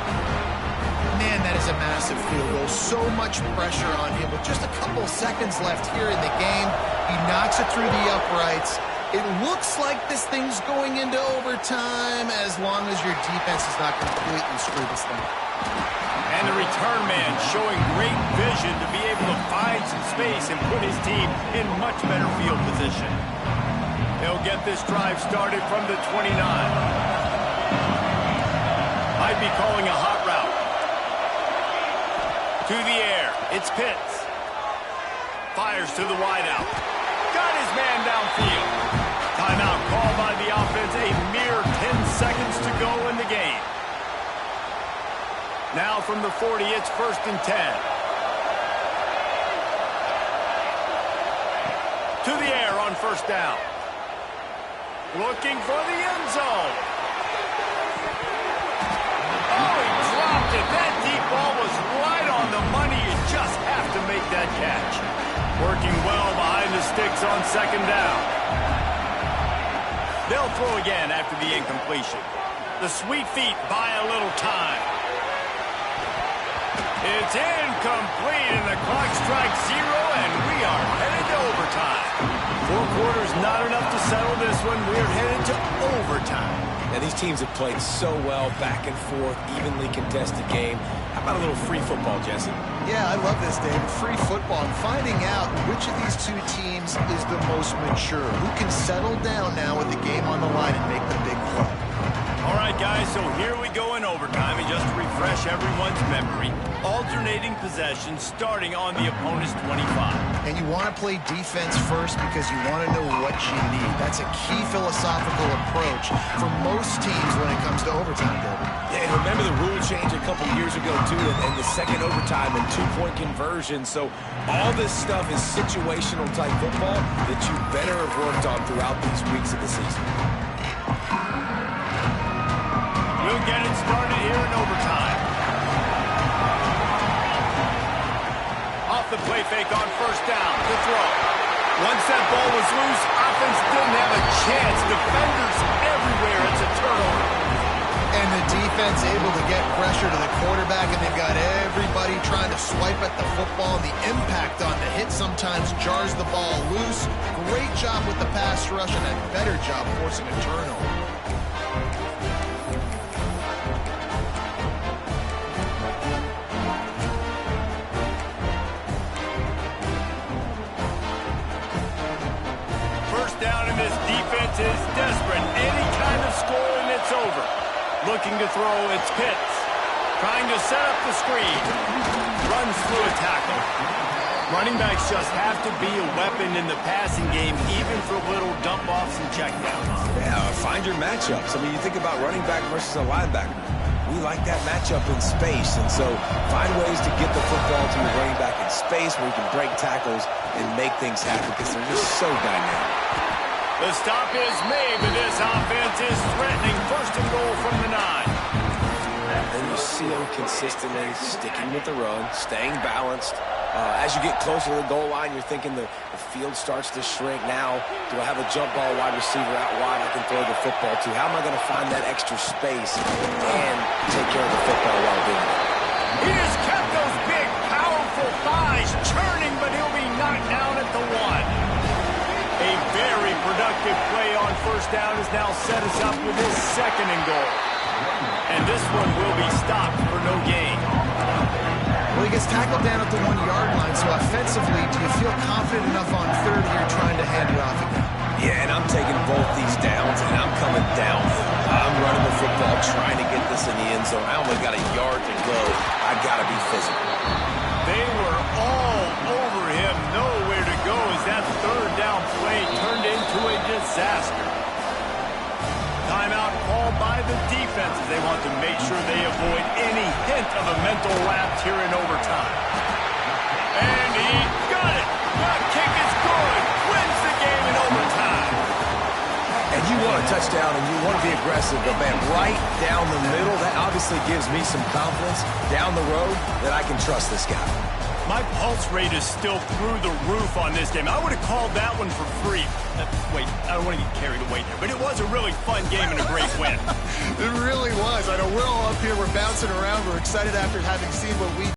Man, that is a massive field goal. So much pressure on him. With just a couple seconds left here in the game, he knocks it through the uprights. It looks like this thing's going into overtime as long as your defense is not completely screw this thing. And the return man showing great vision to be able to find some space and put his team in much better field position. They'll get this drive started from the 29. Might be calling a hot route. To the air, it's Pitts. Fires to the wideout. Got his man downfield. Timeout called by the offense. A mere 10 seconds to go in the game. Now from the 40, it's 1st and 10. To the air on 1st down. Looking for the end zone. Oh, he dropped it. That deep ball was right on the money. You just have to make that catch. Working well behind the sticks on 2nd down. They'll throw again after the incompletion. The sweet feet buy a little time. It's incomplete, and the clock strikes 0, and we are headed to overtime. 4 quarters not enough to settle this one. We're headed to overtime. And these teams have played so well, back and forth, evenly contested game. How about a little free football, Jesse? Yeah, I love this, David. Free football. And finding out which of these two teams is the most mature. Who can settle down now with the game on the line and make the big play. All right, guys, so here we go in overtime. And just to refresh everyone's memory, alternating possession starting on the opponent's 25. And you want to play defense first because you want to know what you need. That's a key philosophical approach for most teams when it comes to overtime, David. Yeah, and remember the rule change a couple years ago, too, and the second overtime and 2-point conversion. So all this stuff is situational type football that you better have worked on throughout these weeks of the season. We'll get it started here in overtime. Off the play fake on 1st down to throw. Once that ball was loose, offense didn't have a chance. Defenders everywhere. It's a turnover. And the defense able to get pressure to the quarterback, and they've got everybody trying to swipe at the football. The impact on the hit sometimes jars the ball loose. Great job with the pass rush, and a better job forcing a turnover. Is desperate. Any kind of score and it's over. Looking to throw, it's Pitts. Trying to set up the screen. Runs through a tackle. Running backs just have to be a weapon in the passing game, even for little dump-offs and checkdowns. Yeah, find your matchups. I mean, you think about running back versus a linebacker. We like that matchup in space, and so find ways to get the football to your running back in space where you can break tackles and make things happen because they're just so dynamic. The stop is made, but this offense is threatening. 1st and goal from the 9. And you see them consistently sticking with the run, staying balanced. As you get closer to the goal line, you're thinking the field starts to shrink. Now, do I have a jump ball wide receiver out wide I can throw the football to? How am I going to find that extra space and take care of the football while doing it? He has kept those big, powerful thighs churning, but he'll be knocked down at the 1. A very productive play on 1st down has now set us up with his 2nd and goal. And this one will be stopped for no gain. Well, he gets tackled down at the 1-yard line, so offensively, do you feel confident enough on 3rd here trying to hand it off again? Yeah, and I'm taking both these downs, and I'm coming down. I'm running the football, trying to get this in the end zone. I only got a yard to go. I got to be physical. They were all over him. Nowhere to go as that 3rd down play turned into a disaster. Timeout called by the defense as they want to make sure they avoid any hint of a mental lapse here in overtime. And he got it. The kick is good. Wins the game in overtime. And you want a touchdown and you want to be aggressive, but man, right down the middle, that obviously gives me some confidence down the road that I can trust this guy. My pulse rate is still through the roof on this game. I would have called that one for free. Wait, I don't want to get carried away there, but it was a really fun game and a great win. It really was. I know we're all up here, we're bouncing around, we're excited after having seen what we